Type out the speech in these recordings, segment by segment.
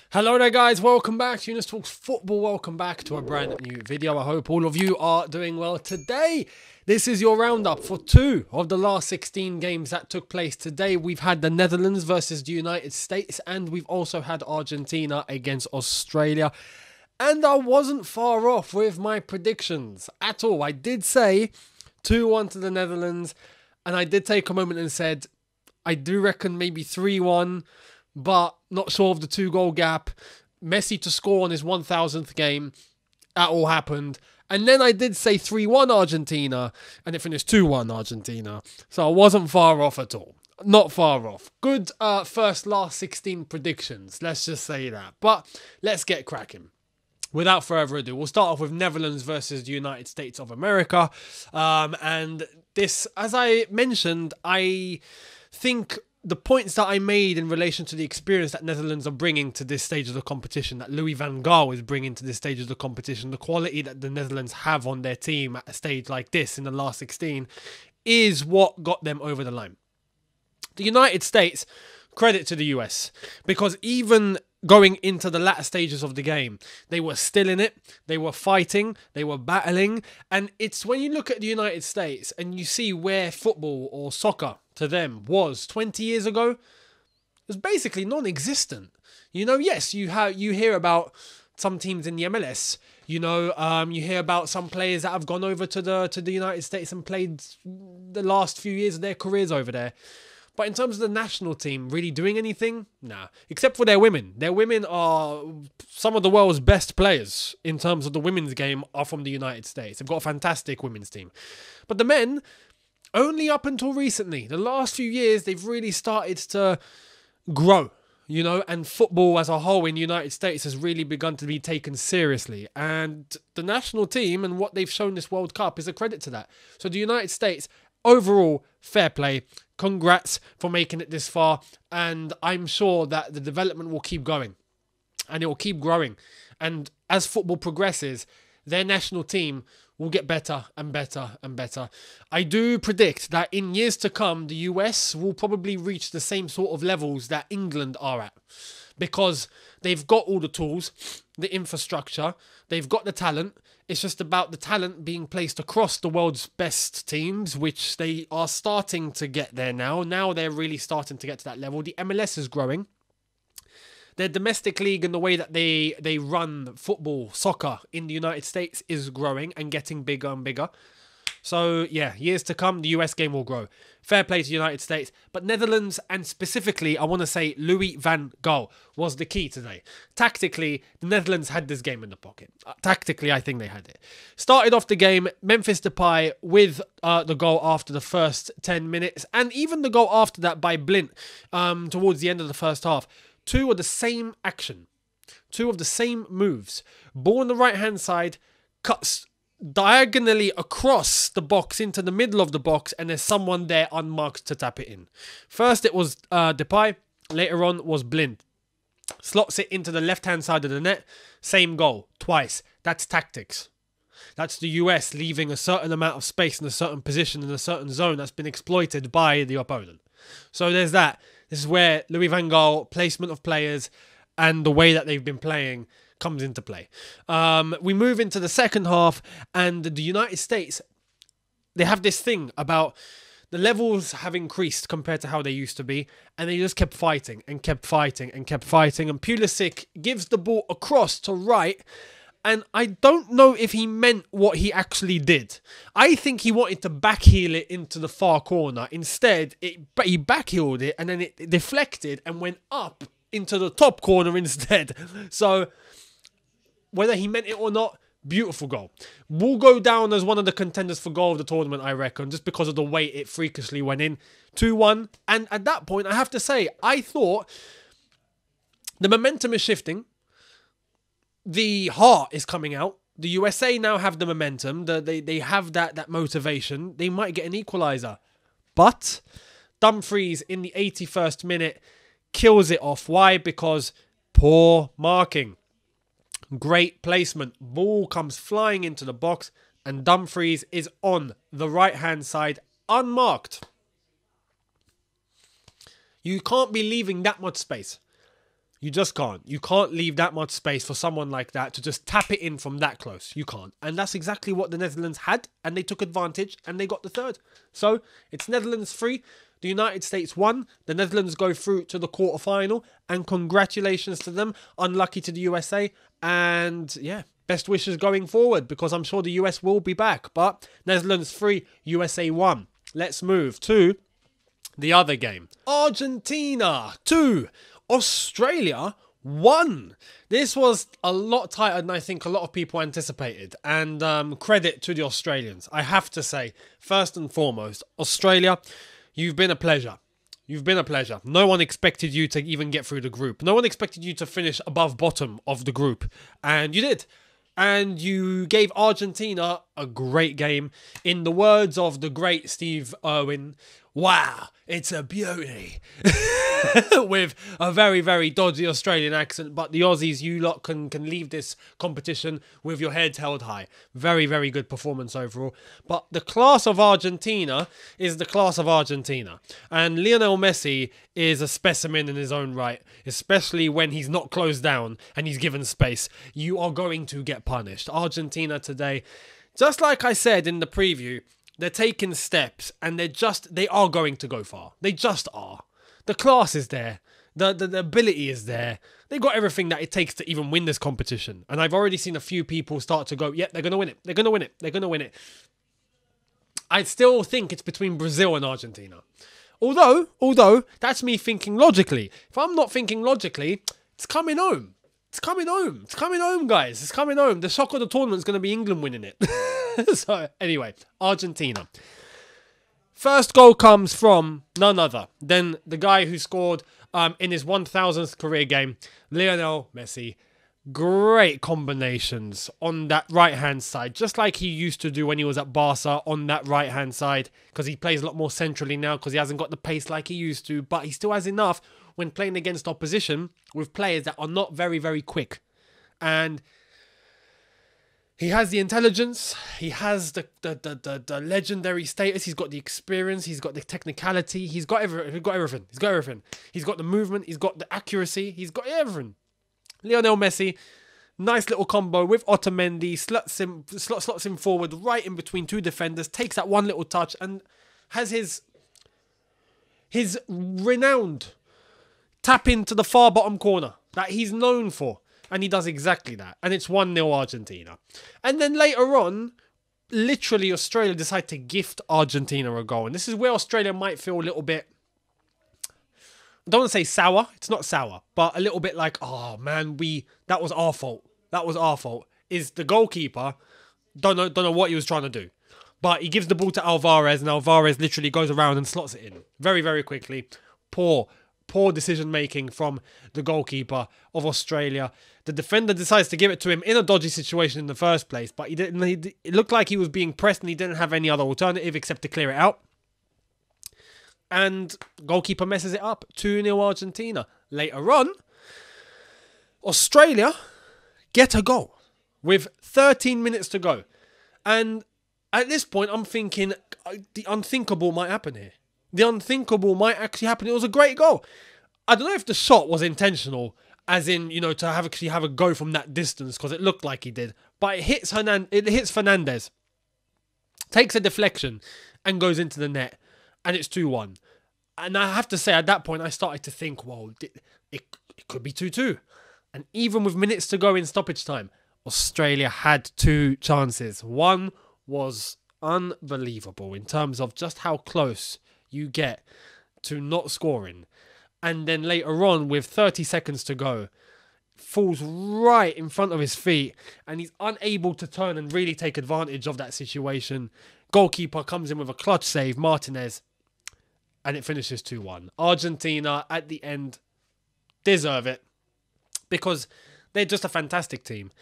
Hello there guys, welcome back to Younes Talks Football. Welcome back to a brand new video. I hope all of you are doing well today. This is your roundup for 2 of the last 16 games that took place today. We've had the Netherlands versus the United States, and we've also had Argentina against Australia. And I wasn't far off with my predictions at all. I did say 2-1 to the Netherlands, and I did take a moment and said, I do reckon maybe 3-1, but not sure of the 2-goal gap. Messi to score on his 1000th game. That all happened. And then I did say 3-1 Argentina, and it finished 2-1 Argentina. So I wasn't far off at all. Not far off. Good last 16 predictions. Let's just say that. But let's get cracking. Without further ado, we'll start off with Netherlands versus the United States of America. And this, as I mentioned, I think the points that I made in relation to the experience that Netherlands are bringing to this stage of the competition, that Louis van Gaal is bringing to this stage of the competition, the quality that the Netherlands have on their team at a stage like this in the last 16, is what got them over the line. The United States, credit to the US, because even going into the latter stages of the game, they were still in it, they were fighting, they were battling, and it's when you look at the United States and you see where football or soccer to them was 20 years ago, it was basically non-existent. You know, yes, you hear about some teams in the MLS, you hear about some players that have gone over to the United States and played the last few years of their careers over there. But in terms of the national team really doing anything, nah. Except for their women. Their women are some of the world's best players in terms of the women's game are from the United States. They've got a fantastic women's team. But the men, only up until recently, the last few years, they've really started to grow, and football as a whole in the United States has really begun to be taken seriously. And the national team and what they've shown this World Cup is a credit to that. So the United States, overall, fair play. Congrats for making it this far, and I'm sure that the development will keep going and it will keep growing, and as football progresses, their national team will get better and better and better. I do predict that in years to come, the US will probably reach the same sort of levels that England are at, because they've got all the tools, the infrastructure, they've got the talent. It's just about the talent being placed across the world's best teams, which they are starting to get there now. Now they're really starting to get to that level. The MLS is growing. Their domestic league and the way that they run football, soccer in the United States is growing and getting bigger and bigger. So, yeah, years to come, the US game will grow. Fair play to the United States. But Netherlands, and specifically, I want to say Louis van Gaal was the key today. Tactically, the Netherlands had this game in the pocket. Tactically, I think they had it. Started off the game, Memphis Depay with the goal after the first 10 minutes. And even the goal after that by Blind towards the end of the first half. 2 of the same action. 2 of the same moves. Ball on the right-hand side, cuts diagonally across the box into the middle of the box, and there's someone there unmarked to tap it in. First it was Depay, later on was Blind. Slots it into the left-hand side of the net, same goal, twice. That's tactics. That's the US leaving a certain amount of space in a certain position in a certain zone that's been exploited by the opponent. So there's that. This is where Louis van Gaal, placement of players, and the way that they've been playing comes into play. We move into the second half, and the United States, they have this thing about the levels have increased compared to how they used to be, and they just kept fighting and kept fighting and kept fighting, and Pulisic gives the ball across to right, and I don't know if he meant what he actually did. I think he wanted to backheel it into the far corner. Instead, he backheeled it, and then it deflected and went up into the top corner instead. So whether he meant it or not, beautiful goal. Will go down as one of the contenders for goal of the tournament, I reckon, just because of the way it freakishly went in. 2-1. And at that point, I have to say, I thought the momentum is shifting. The heart is coming out. The USA now have the momentum. They have that motivation. They might get an equaliser. But Dumfries in the 81st minute kills it off. Why? Because poor marking. Great placement. Ball comes flying into the box, and Dumfries is on the right-hand side, unmarked. You can't be leaving that much space. You just can't. You can't leave that much space for someone like that to just tap it in from that close. You can't. And that's exactly what the Netherlands had, and they took advantage, and they got the third. So, it's Netherlands 3, the United States 1. The Netherlands go through to the quarterfinal, and congratulations to them. Unlucky to the USA, and yeah, best wishes going forward, because I'm sure the US will be back. But Netherlands 3, USA 1. Let's move to the other game. Argentina 2. Australia 1. This was a lot tighter than I think a lot of people anticipated. And credit to the Australians. I have to say, first and foremost, Australia, you've been a pleasure. You've been a pleasure. No one expected you to even get through the group. No one expected you to finish above bottom of the group. And you did. And you gave Argentina a great game. In the words of the great Steve Irwin, wow, it's a beauty. With a very, very dodgy Australian accent. But the Aussies, you lot can leave this competition with your heads held high. Very, very good performance overall. But the class of Argentina is the class of Argentina. And Lionel Messi is a specimen in his own right. Especially when he's not closed down and he's given space. You are going to get punished. Argentina today, just like I said in the preview, they're taking steps and they are going to go far. They just are. The class is there. The ability is there. They got everything that it takes to even win this competition. And I've already seen a few people start to go, yep, they're going to win it. They're going to win it. They're going to win it. I still think it's between Brazil and Argentina. Although, that's me thinking logically. If I'm not thinking logically, it's coming home. It's coming home. It's coming home, guys. It's coming home. The shock of the tournament is going to be England winning it. So, anyway, Argentina. First goal comes from none other than the guy who scored in his 1000th career game, Lionel Messi. Great combinations on that right-hand side, just like he used to do when he was at Barca on that right-hand side, because he plays a lot more centrally now because he hasn't got the pace like he used to, but he still has enough when playing against opposition with players that are not very, very quick. And he has the intelligence, he has the legendary status, he's got the experience, he's got the technicality, he's got everything. He's got the movement, he's got the accuracy, he's got everything. Lionel Messi, nice little combo with Otamendi, slots him forward right in between two defenders, takes that one little touch and has his renowned tap into the far bottom corner that he's known for. And he does exactly that. And it's 1-0 Argentina. And then later on, literally Australia decide to gift Argentina a goal. And this is where Australia might feel a little bit, I don't want to say sour. It's not sour. But a little bit like, oh man, that was our fault. That was our fault. Is the goalkeeper, don't know what he was trying to do. But he gives the ball to Alvarez. And Alvarez literally goes around and slots it in. Very, very quickly. Poor decision making from the goalkeeper of Australia. The defender decides to give it to him in a dodgy situation in the first place, but it looked like he was being pressed and he didn't have any other alternative except to clear it out. And goalkeeper messes it up. 2-0 Argentina. Later on, Australia get a goal with 13 minutes to go. And at this point, I'm thinking the unthinkable might happen here. The unthinkable might actually happen. It was a great goal. I don't know if the shot was intentional, as in, you know, to actually have a go from that distance, because it looked like he did. But it hits Fernandez, takes a deflection, and goes into the net, and it's 2-1. And I have to say, at that point, I started to think, well, it could be 2-2. And even with minutes to go in stoppage time, Australia had two chances. One was unbelievable in terms of just how close you get to not scoring. And then later on, with 30 seconds to go, falls right in front of his feet and he's unable to turn and really take advantage of that situation. Goalkeeper comes in with a clutch save, Martinez, and it finishes 2-1. Argentina, at the end, deserve it because they're just a fantastic team.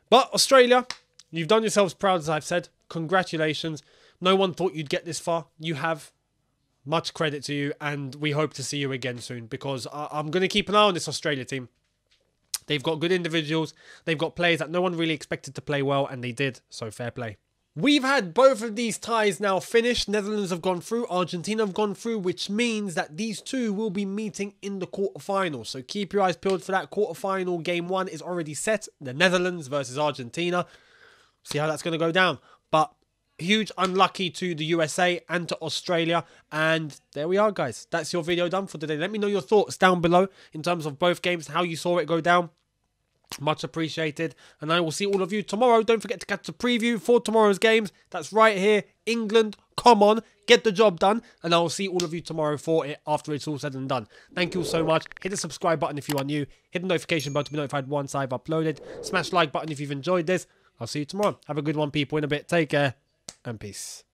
But Australia, you've done yourselves proud, as I've said. Congratulations. No one thought you'd get this far. You have. Much credit to you, and we hope to see you again soon, because I'm going to keep an eye on this Australia team. They've got good individuals. They've got players that no one really expected to play well, and they did, so fair play. We've had both of these ties now finished. Netherlands have gone through, Argentina have gone through, which means that these two will be meeting in the quarterfinals. So keep your eyes peeled for that. Quarterfinal game 1 is already set. The Netherlands versus Argentina. See how that's going to go down. But huge unlucky to the USA and to Australia. And there we are, guys. That's your video done for today. Let me know your thoughts down below in terms of both games, how you saw it go down. Much appreciated. And I will see all of you tomorrow. Don't forget to catch the preview for tomorrow's games. That's right here. England, come on. Get the job done. And I will see all of you tomorrow for it after it's all said and done. Thank you all so much. Hit the subscribe button if you are new. Hit the notification bell to be notified once I've uploaded. Smash the like button if you've enjoyed this. I'll see you tomorrow. Have a good one, people. In a bit. Take care and peace.